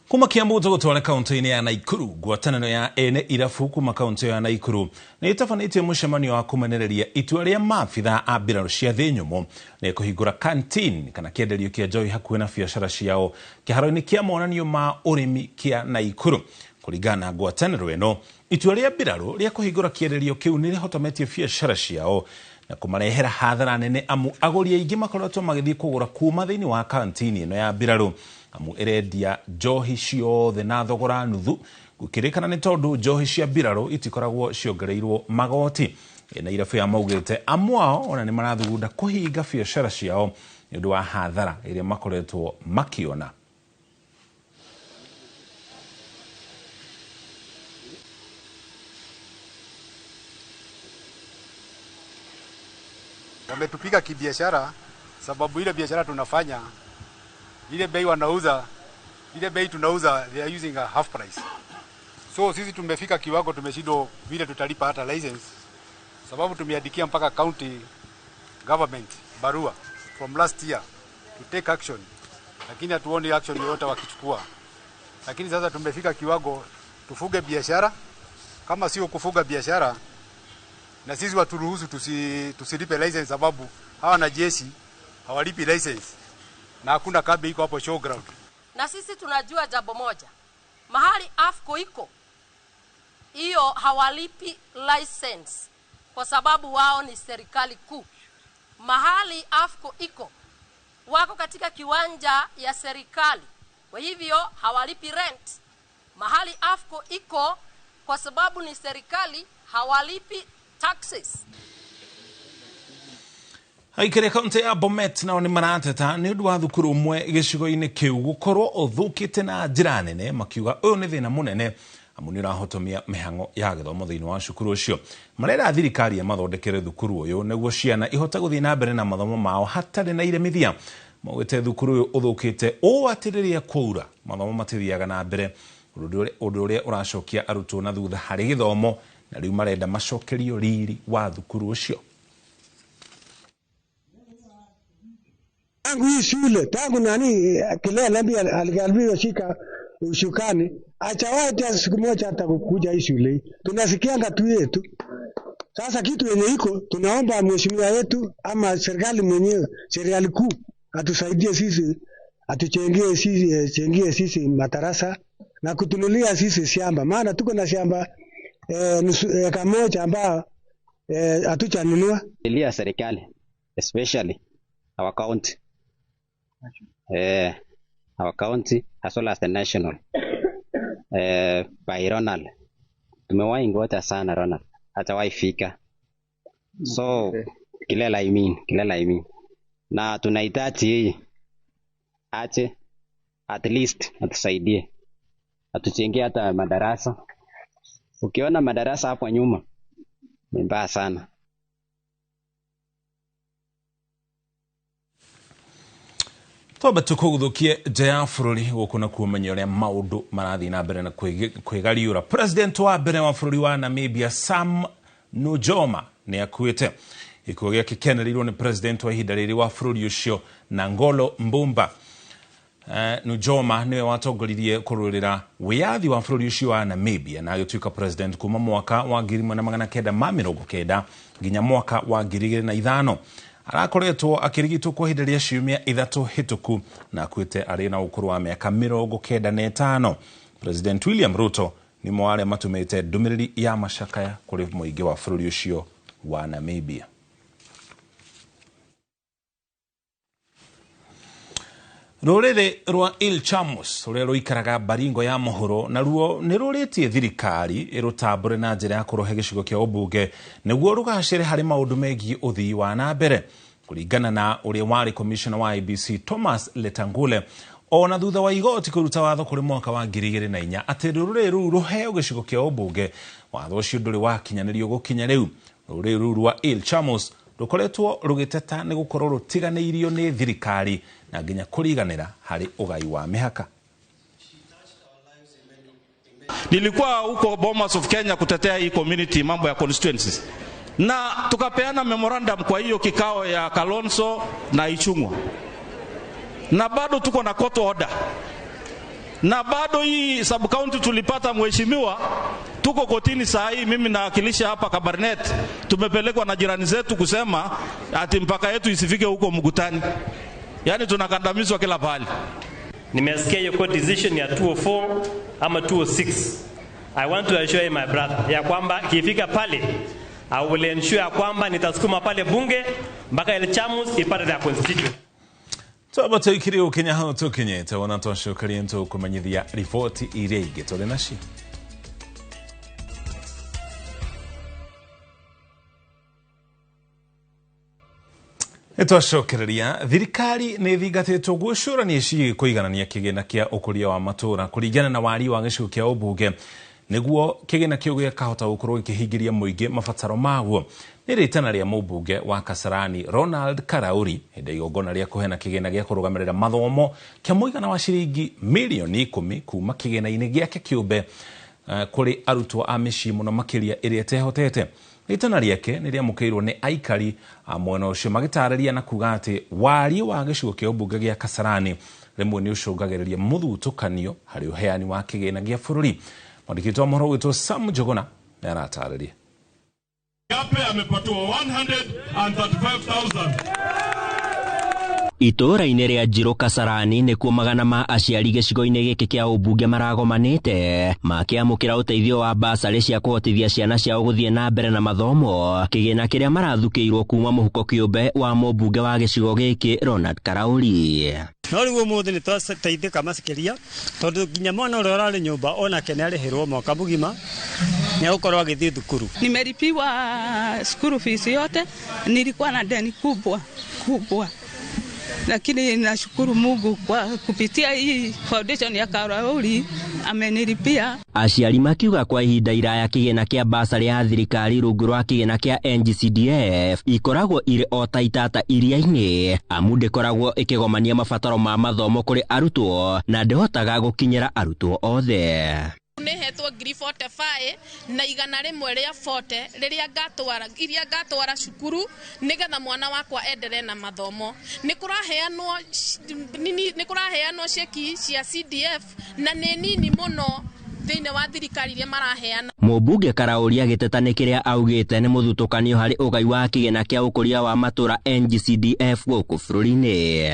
Kuma Kiambu tũgũtware kaunti-inĩ ya Naikuru, ngwatanĩro ya ene irabu kuma kaunti ya Naikuru nĩ ĩtabanĩtie mũcemanio wa kũmenereria itua rĩa maabitha a mbirarũ cia thĩ nyũmũ nĩ kũhingũra canteen kana kĩenderio kĩa njohi hakuhĩ na biacara ciao kĩharo-inĩ kĩa monanio ma ũrĩmi kĩa Naikuru. Kũringana na ngwatanĩro ĩno, itua rĩa mbirarũ rĩa kũhingũra kĩenderio kĩu nĩ rĩhotometie biacara ciao na kũmarehera hathara nene, amu agũri aingĩ makoretwo magĩthiĩ kũgũra kuma thĩinĩ wa canteen ĩno ya mbirarũ, amu ĩrendia njohi ciothe na thogora nuthu, gũkĩrĩkana nĩ tondũ njohi cia mbirarũ itikoragwo ciongereirwo magoti. Na irabu ya maugĩte amwe ao ona nĩ marathugunda kũhinga biacara ciao nĩ ũndũ wa hathara ĩrĩa makoretwo makĩona. Wametupiga kibiashara sababu ile biashara tunafanya, ile bei wanauza, ile bei tunauza, they are using a half price. So sisi tumefika kiwango tumeshindwa vile tutalipa hata license, sababu tumeandikia mpaka county government barua from last year to take action, lakini hatuoni action yoyote wakichukua. Lakini sasa tumefika kiwango tufuge biashara, kama sio kufuga biashara na sisi waturuhusu tusilipe license, sababu hawa na jeshi hawalipi license na hakuna kambi iko hapo showground. Na sisi tunajua jambo moja, mahali AFCO iko hiyo hawalipi license kwa sababu wao ni serikali kuu. Mahali AFCO iko wako katika kiwanja ya serikali, kwa hivyo hawalipi rent. Mahali AFCO iko kwa sababu ni serikali hawalipi taxes. Aikare kaunti ya Bomet nao ni marateta ni undu wa thukuru umwe gicigo-ini kiu gukorwo uthukite na njira nene makiuga uyu ni thina munene amu ni urahotomia mihango ya githomo thiini wa cukuru ucio. Marera thirikari ya mathondekere thukuru uyu niguo ciana ihota guthii na mbere na mathomo mao hatari na iremithia. Maugite thukuru uyu uthukite uu atiriria kuura mathomo matithiaga na mbere undu uria uracokia arutwo na thutha hari githomo na riu marenda macokerio riri wa thukuru ucio. Tangu hii shule, tangu nani Kilela mbia aliambiwa shika ushukani, achawahi hata siku moja hata kukuja hii shule. Tunasikianga tu yetu. Sasa kitu yenye iko, tunaomba mheshimiwa wetu ama serikali mwenyewe, serikali kuu atusaidie sisi, atuchengie sisi madarasa na kutunulia sisi shamba. Maana tuko na shamba eka moja ambao hatujanunua. Ilia serikali, especially our county. Our county as well as the national by Ronald. Tumewahi ngota sana Ronald. Hatawahi fika. So Kilela I mean. Na tunahitaji yeye ache at least atusaidie. Atuchengee hata madarasa. Ukiona madarasa hapo nyuma ni mbaya sana. Toba tukuguthukie jaya bururi gukuna kumenya uria maundu marathi na mbere na kwigariura. President wa mbere wa bururi wa Namibia Sam Nujoma ni akuite. Ikuo giake kenerirwo ni president wa ihinda riri wa bururi ucio Nangolo Mbumba. Nujoma niwe watongoririe kururira wiyathi wa bururi ucio wa Namibia na agituika president kuma mwaka wa 1990 nginya mwaka wa 2005. Arakoretwo akirigitwo kwa ihinda ria ciumia 3 hituku na kwite ari na ukuru wa miaka 95. President William Ruto ni mwale matumite ndumiriri ya mashakaya kuri muingi wa bururi ucio wa Namibia. Rurere rwa Il Chamus ruria ruikaraga Baringo ya mohoro na ruo ni ruritie thirikari irutambure na njira ya kurohe gicigo kia ubunge niguo rugacire hari maundu megi uthii wa na mbere kuringana na uria wari commissioner wa IBC Thomas Letangule ona thutha wa igoti kuruta watho kuri mwaka wa 2004 ati rurere ru ruheo gicigo kia ubunge watho ucio nduri wakinyanirio gukinya riu. Rurere ru rwa Il Chamus rukoretwo rugiteta ni gukorwo rutiganeirio ni thirikari na nginya kuriganira hari ugai wa mihaka. Nilikuwa huko Bomas of Kenya kutetea hii community mambo ya constituencies. Na tukapeana memorandum kwa hiyo kikao ya Kalonzo na Ichung'wa. Na bado tuko na court order. Na bado hii sub county tulipata mheshimiwa tuko kotini saa hii mimi nawakilisha hapa Kabarnet tumepelekwa na jirani zetu kusema ati mpaka yetu isifike huko Mugutani. Yani tunakandamizwa kila pahali. Nimesikia hiyo court decision ya 204 ama 206. I want to assure you my brother ya kwamba ikifika pale I will ensure kwamba nitasukuma pale bunge mpaka ile Chamus ipate ya constitution. Toba tuikiri Kenya hao tukinyete wana toshokaria nto kumanyithia ripoti irege tole nashi. Etoshokereria thirikari ni thigatitwo gucurania ci kuiganania kigena kia ukuria wa matura kuringana na wari wa gicigo kia ubunge niguo kigena kiu gikahota gukorwo gikihingiria muingi mabataro maguo. Ni ritana ria mubunge wa Kasarani Ronald Karauri hindi igongona ria kuhena kigena gia kurugamirira mathomo kia muigana wa ciringi milioni 10 kuma kigena-ini giake kiumbe kuri arutwo a micii muno makiria iria tehotete. Ritana riake ni riamukiirwo ni aikari a mwena ucio magitararia na kuga ati wari wa gicigo kia ubunge gia Kasarani rimwe ni ucungagiriria muthutukanio hari uheani wa kigena gia bururi. Mwandikitwa mohoro witwo Sam Jogona ni aratararia. Yape amepatiwa 135,000. Itura-ini ria Njiro Kasarani nikuo magana ma aciari gicigo-ini giki kia ubunge maragomanite makiamukira uteithio wa basari cia kuhotithia ciana ciao guthie na mbere na mathomo kigina kiria marathukiirwo kuma muhuko kiumbe wa mubunge wa gicigo giki Ronald Karauri. no riu umuthi ni twateithika macikiria tondu nginya mwana uria urari nyumba ona kene arihirwo mwaka mugima ni ukorwo agithii thukuru. Nimelipiwa school fees yote, nilikuwa na deni kubwa, lakini nashukuru Mungu kwa kupitia hii foundation ya Karauri amenilipia. Aciari makiuga kwa ihinda iraya kigina kia basari ya thirikari rungu rwa kigina kia NGCDF ikoragwo iri o ta itata iria-ini, amu ndikoragwo ikigomania mabataro ma mathomo kuri arutwo na ndihotaga gukinyira arutwo othe. Nihetwo 45 na igana rimwe ria 40 riria ngatwara cukuru nigetha mwana wakwa endere na mathomo. Nikuraheanwo ceki cia CDF na ni nini muno thiini wa thirikari iria maraheana. Mũmbunge Karauri agiteta ni kiria augite ni muthutukanio hari ugai wa kigina kia ukuria wa matura NGCDF guku bururi-ini.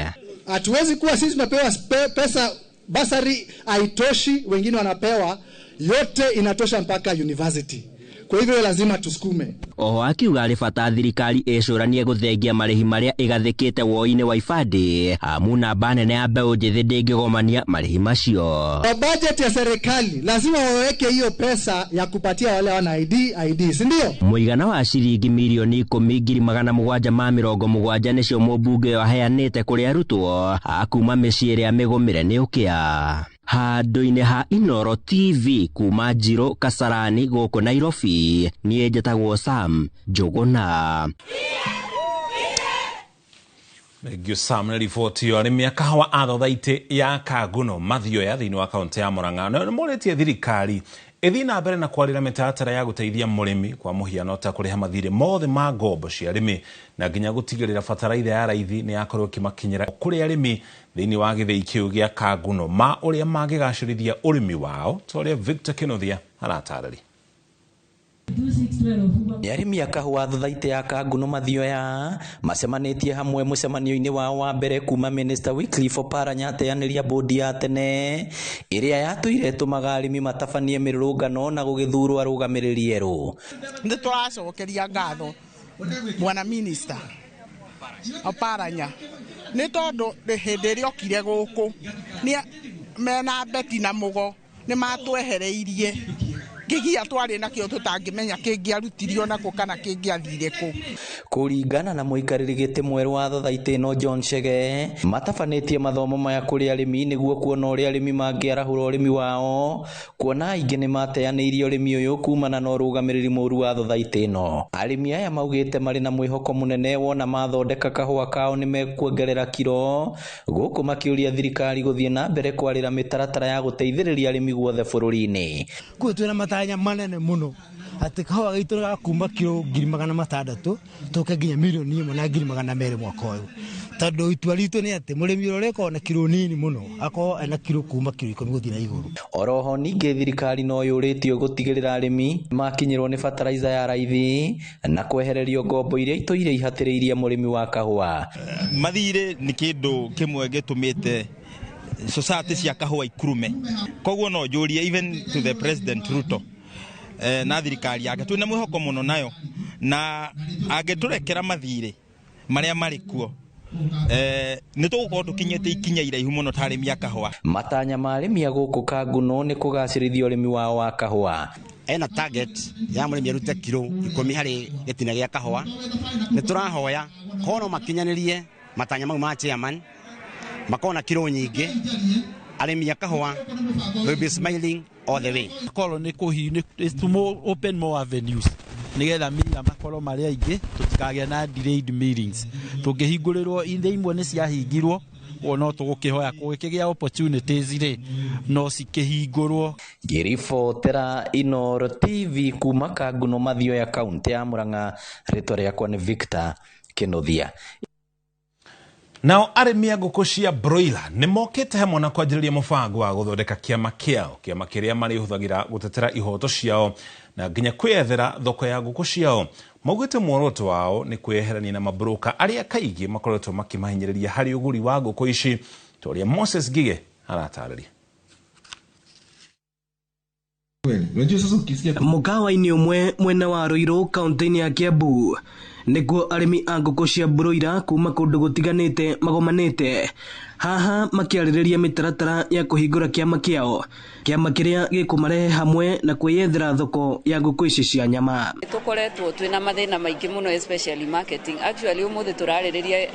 Hatuwezi kuwa sisi tunapewa pesa basari haitoshi, wengine wanapewa yote inatosha mpaka university. Kwa hivyo lazima tusukume. Oho akiuga ari bata thirikari icuranie guthengia marihi maria igathikite woi-ini wa ibandi, amu namba nene ya mbeũ njithi ndingigomania marihi macio. Kwa budget ya serikali lazima waweke hiyo pesa ya kupatia wale wana ID, si ndio? Muigana wa ciringi milioni 10,770 nicio mũmbunge aheanite kuri arutwo akuma mĩciĩ ĩrĩa mĩgũmĩre nĩ ũkĩa. Handũ-inĩ ha Inooro TV kuma Njiro Kasarani gũkũ Nairobi, niĩ njĩtagwo Sam Njũgũna. Thank you Sam na riboti yo. Arĩmi a kahũa a Thothaitĩ ya Kanguno Mathioya thĩinĩ wa kaunti ya Murang'a nĩ morĩtie thirikari ĩthiĩ na mbere na kwarĩra mĩtaratara ya gũteithia mũrĩmi kwa mũhiano ta kũrĩha mathirĩ mothe ma ngombo cia arĩmi na nginya gũtigĩrĩra bataraitha ya raithi nĩ yakorwo ĩkĩmakinyĩra kũrĩ arĩmi thĩinĩ wa gĩthĩi kĩu gĩa Kanguno ma ũrĩa mangĩgacĩrithia ũrĩmi wao ta ũrĩa Victor Kĩnuthia aratarĩria. Arĩmi a kahũa Thothaitĩ ya Kanguno Mathioya macemanĩtie hamwe mũcemanio-inĩ wao wa mbere kuma Minister Wycliffe Oparanya ateanĩria bodi ya tene ĩrĩa yatũire tũmaga arĩmi matabanie mĩrũrũngano na gũgĩthurwo arũgamĩrĩri erũ. Nĩ tũracokeria ngatho Bwana Minister Oparanya nĩ tondũ hĩndĩ ĩrĩa okire gũkũ mena beti na mũgo nĩ matwehereirie kigia twari na kio tutangimenya kingiarutirio nako kana kingiathire ku. Kuringana na muikariri giti mweru wa Thothaitĩ no John Chege matabanĩtie mathomo maya kuri arĩmi nĩguo kuona ũrĩa arĩmi mangĩarahũra ũrĩmi wao, kuona aingĩ nĩ mateanĩirie ũrĩmi ũyũ kumana na ũrũgamĩrĩri mũru wa Thothaitĩ ĩno. Arĩmi aya maugĩte marĩ na mwĩhoko mũnene wona mathondeka kahũa kao nĩ mekuongerera kiro, gũkũ makĩũria thirikari gũthiĩ na mbere kwarĩra mĩtaratara ya gũteithĩrĩria arĩmi guothe bũrũri-inĩ. Twĩna matanya manene muno ati kahũa gaitũ gakuma kiro 600,000 toke nginya milioni 1,200,000 mwaka ũyũ. Tondũ itua ritũ nĩ atĩ mũrĩmi ũrĩa ũreka na kiro nini muno akorwo ena kiro kuma kiro 10 gũthiĩ na igũrũ. Oroho ningĩ thirikari no yũrĩtio gũtigĩrĩra arĩmi makinyĩrwo nĩ bataraitha ya raithi na kwehererio ngombo iria itũire ihatĩrĩirie mũrĩmi wa kahũa. Mathirĩ nĩ kĩndũ kĩmwe gĩtũmĩte society cia kahũa ikurume. Koguo no njũrie even to the President Ruto na thirikari yake twĩna mwĩhoko mũno nayo na angĩtũrekera mathirĩ marĩa marĩ kuo nĩ tũgũkorwo tũkinyĩte ikinya iraihu mũno ta arĩmi a kahũa. Matanya ma arĩmi a gũkũ Kanguno nĩ kũgacĩrithia ũrĩmi wao wa kahũa. Ena target ya mũrĩmi arute kilo 10 harĩ gĩtina gĩa kahũa. Nĩ tũrahoya kono makinyanĩrie matanya mau ma chairman makona kilo nyingĩ arĩmi a kahũa will be smiling all the way. Kolo nĩ kũhi is to more open more avenues nigetha mĩra makorwo marĩ aingĩ tũtikagĩa na delayed meetings. Tũngĩhingũrĩrwo inde imwe nĩ ciahingirwo no tũgũkĩhoya kũgĩkĩgĩa opportunities rĩ no cikĩhingũrwo. Ngĩribotera Inooro TV kuma Kanguno Mathioya kaunti ya Murang'a, rĩtwa rĩakwa nĩ Victor Kĩnuthia. Nao arĩmi a ngũkũ cia broiler nĩ mokĩte hamwe na kwanjĩrĩria mũbango wa gũthondeka kĩama kĩrĩa marĩhũthagĩra gũtetera ihoto ciao na nginya kwĩyethera thoko ya ngũkũ ciao. Maugĩte muoroto wao nĩ kwĩyeherania na mabroka arĩa kaingĩ makoretwo makimahinyĩrĩria harĩ ũgũri wa ngũkũ ici, ta ũrĩa Moses Gige aratarĩria. Mũkawa-inĩ ũmwe mwena wa Ruiru kaunti-inĩ ya Kiambu nĩkuo arĩmi a ngũkũ cia broiler kuma kũndũ gũtiganĩte magomanĩte haha makiarĩrĩria mĩtaratara ya kũhingũra kĩama kĩao, kĩama kĩrĩa gĩkũmarehe hamwe na kwĩyethera thoko ya ngũkũ ici cia nyama. Tukoretwo twina mathĩna maingĩ mũno, especially marketing. Actually umuthi turarĩrĩria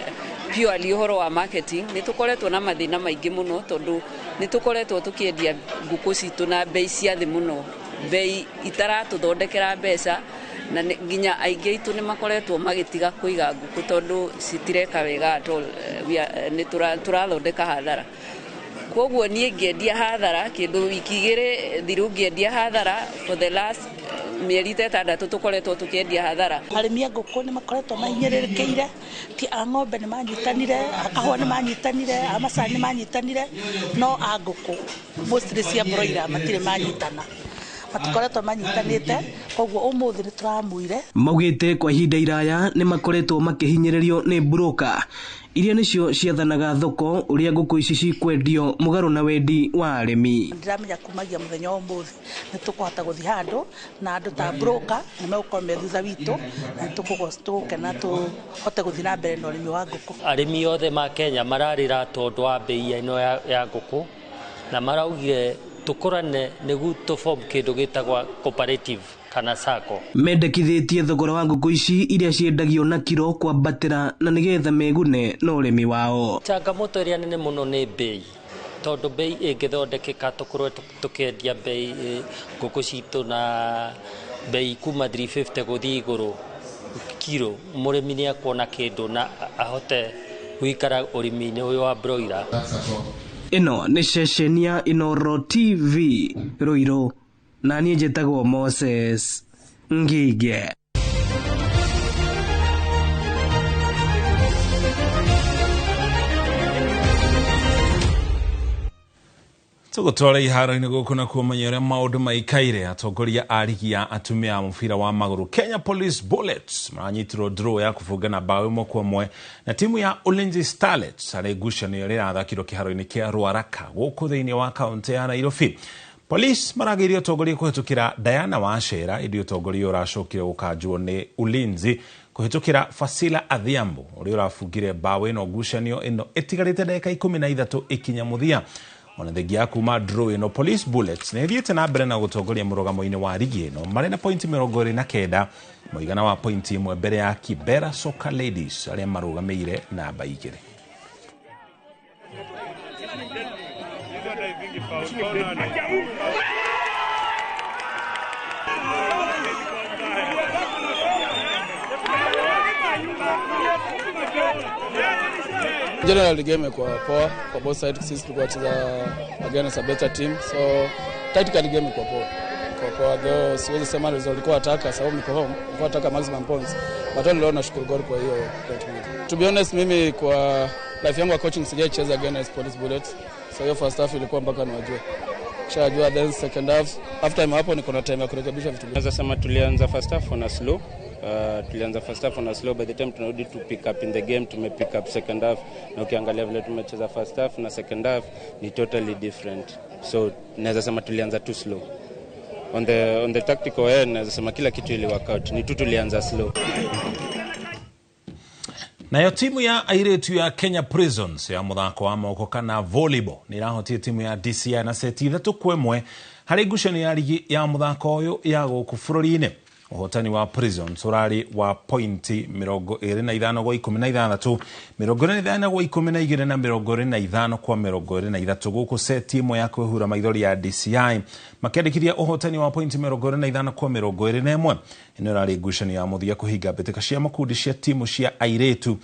purely uhoro wa marketing. Nĩ tukoretwo na mathĩna maingĩ mũno tondũ nĩ tukoretwo tukiendia ngũkũ citũ na bei cia thĩ mũno, bei itaratuthondekera mbeca, na nginya aingĩ itu nĩ makoretwo magĩtiga kũiga ngũkũ tondũ citireka wega at all. Nĩ turathondeka hathara. Koguo niĩ ngĩendia hathara kĩndũ wiki igĩrĩ thiru ngĩendia hathara for the last mieri 6 tukoretwo tukiendia hathara. Arĩmi a ngũkũ nĩ makoretwo mahinyĩrĩrĩkĩire, ti a ng'ombe nĩ manyitanire, a kahũa nĩ manyitanire, a macani nĩ manyitanire, no a ngũkũ mostly cia broiler matirĩ manyitana. Matukoretwo manyitanĩte, koguo ũmũthĩ nĩ tũramwire. Maugĩte kwa ihinda iraya nĩ makoretwo makĩhinyĩrĩrio nĩ broker iria nĩcio ciathanaga thoko ũrĩa ngũkũ ici cikwendio mũgarũ na wendi wa arĩmi. Ndiramenya kumagia mũthenya ũmũthĩ nĩ tũkũhota gũthiĩ handũ na andũ ta broker nĩ megũkorwo me thutha witũ, na tũgũkena tũhote gũthiĩ na mbere na ũrĩmi wa ngũkũ. Arĩmi othe ma Kenya mararĩra tondũ wa bei ĩno ya ngũkũ, na maraugire tukorane nĩguo tũform kĩndũ gĩtagwo cooperative kana sacco. Mendekithĩtie thogora wa ngũkũ ici iria ciendagio na kiro kwambatĩra na nĩgetha megune na ũrĩmi wao. Changamoto ĩrĩa nene mũno nĩ bei, tondũ bei ĩngĩthondekeka tũkorwo tũkĩendia bei ngũkũ citũ na bei kuma 350 gũthiĩ igũrũ kiro, mũrĩmi nĩ akuona kĩndũ na ahote gũikara ũrĩmi-inĩ ũyũ wa broiler. Ino nĩ ceceni ya Inooro TV Ruiru, na niĩ njĩtagwo Moses Ngige. Tũgũtwara iharo-inĩ gũkũ na kuomanya ũrĩa maũndũ maikaire. Atongoria a ligi ya atumia a mũbira wa magũrũ Kenya Police Bullets maranyitirwo draw ya kũbũngana bao 1-1 na timu ya Ulinzi Starlets harĩ ngucanio ĩrĩa ĩrathakirwo kĩharo-inĩ kĩa Ruaraka gũkũ thĩinĩ wa kaunti ya Nairobi. Police maragĩire ũtongoria kũhetũkĩra Diana Wachera, ĩndĩ ũtongoria ũracokire gũkanjwo nĩ Ulinzi kũhetũkĩra Fasila Adhiambo ũrĩa ũrabungire bao ĩno ngucanio ĩno ĩtigarĩte ndagĩka 13 ikinya mũthia. Ona thengia ya kuma draw ĩno, Police Bullets nĩ ĩthiĩte na mbere na gũtongoria mũrũgamo-inĩ wa ligi ĩno marĩ na pointi 29, mũigana wa pointi 1 mbere ya Kibera Soccer Ladies arĩa marũgamĩire namba 2. Generally game kwa poa kwa both sides, sisi tulikuwa tunacheza against a better team, so tactically game kwa poa. Kwa poa though siwezi sema result ilikuwa ataka sababu niko home, nilikuwa ataka maximum points, but leo nashukuru God kwa hiyo point. To be honest, mimi kwa life yangu ya coaching sijacheza against Police Bullets, so hiyo first half ilikuwa mpaka niwajue. Shajua then second half after time hapo niko na time ya kurekebisha vitu. Naweza sema tulianza first half on a slow. By the time tunarudi to pick up in the game pick up second half, na ukiangalia vile tumecheza first half na second half ni totally different, so naweza sema tulianza too slow. On the tactical end naweza sema kila kitu ili work out, ni tulianza slow. Nayo timu ya airetu ya Kenya Prisons ya muthako wa moko kana volleyball ni irahotie timu ya DCI na seti 3-1 harĩ ngucanio ya ligi ya muthako ũyũ ya gũkũ bũrũri-inĩ. Ũhotani wa Prisons ũrarĩ wa pointi 25-16, 25-12 na 25-23 gũkũ seti ĩmwe ya kwĩhura maithori ya DCI makĩandĩkithia ũhotani wa pointi 25-21. Ĩno ĩrarĩ ngucanio ya mũthia kũhinga mbĩtĩka cia makundi cia timu cia airetu.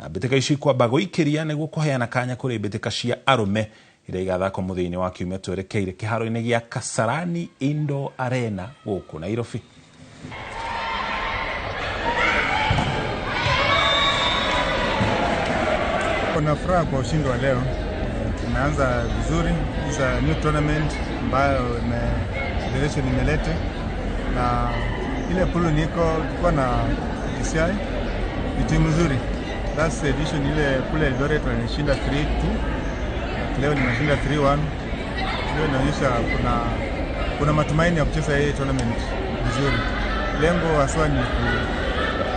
Mbĩtĩka ici kwamba gũikĩria nĩguo kũheana kanya kũrĩ mbĩtĩka cia arũme iria igathakwo mũthia-inĩ wa kiumia twerekeire kĩharo-inĩ gĩa Kasarani Indoor Arena gũkũ Nairobi. Kuna furaha kwa ushindi wa leo. Tumeanza vizuri. It's a new tournament ambayo federation imelete, na ile pool niko tulikuwa na DCI ni timu nzuri. Last edition ile kule Eldoret walishinda 3-2. Leo nimeshinda 3-1. Leo inaonyesha kuna matumaini ya kucheza hii tournament vizuri. Lengo haswa ni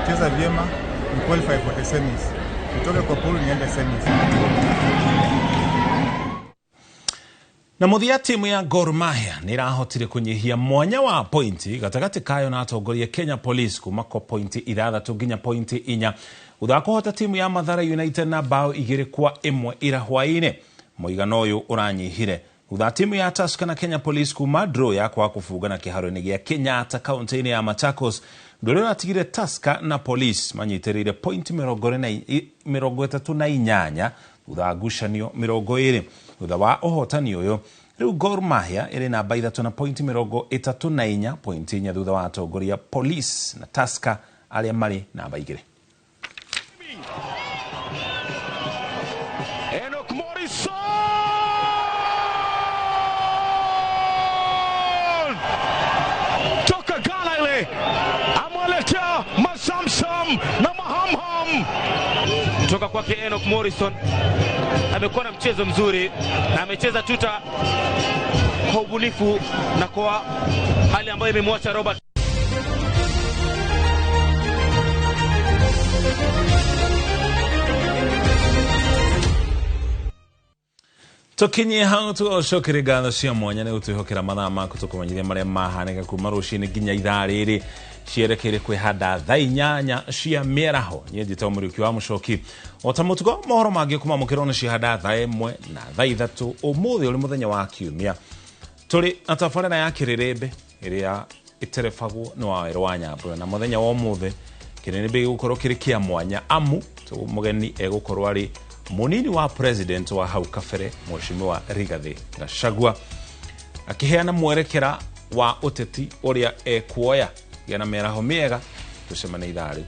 kucheza vyema, ni qualify for the semis. nitoke kwa pool niende semis. Na muthia timu ya Gor Mahia nirahotire kunyihia mwanya wa pointi gatagati kayo na atongoria Kenya Police kuma kwa pointi 6 nginya pointi 4 utha kuhota timu ya Mathare United na bao 2-1 ira hwaine. Muigano uyu uranyihire utha timu ya Tusker na Kenya Police kuma draw ya kwa kufuga na kiharo-ini gia Kenyatta kaunti-ini ya Machakos. Ndolo atigire Tusker na Police manyitirire pointi 38 utha ngucanio 20 utha wa uhotani uyu. Riu Gor Mahia iri namba 3 na pointi 34 pointi 4 thutha wa atongoria Police na Tusker aria mari namba 2. Enoch Morrison toka Ghana ile amwaletea Masamsam na Mahamham kutoka kwake Enoch Morrison. Amekuwa na mchezo mzuri na amecheza tuta kwa ubunifu na kwa hali ambayo imemwacha Robert Tukinye hau tuocokere ngatho cia mwanya ni gutwihokera mathaa maku tukumanyithia maria mahaneka kuma rucini nginya ithaa riri cierekeire kwihanda thaa 8 cia miaraho. Nie njite Muriuki wa Mucoki ota mutugo mohoro mangi kuma mukirona cihanda thaa 1 na thaa 3 umuthi uri muthenya wa kiumia. Turi atabarana ya Kirirembe iria iterebagwo ni wa Wero wa Nyambura na muthenya wa umuthi Kirirembe gukorwo kiri kia mwanya amu mugeni egukorwo ari munini wa president wa hau kabere Mheshimiwa Rigathi Gachagua akiheana mwerekera wa uteti uria ekuoya yana meraho miega tucemane ithari.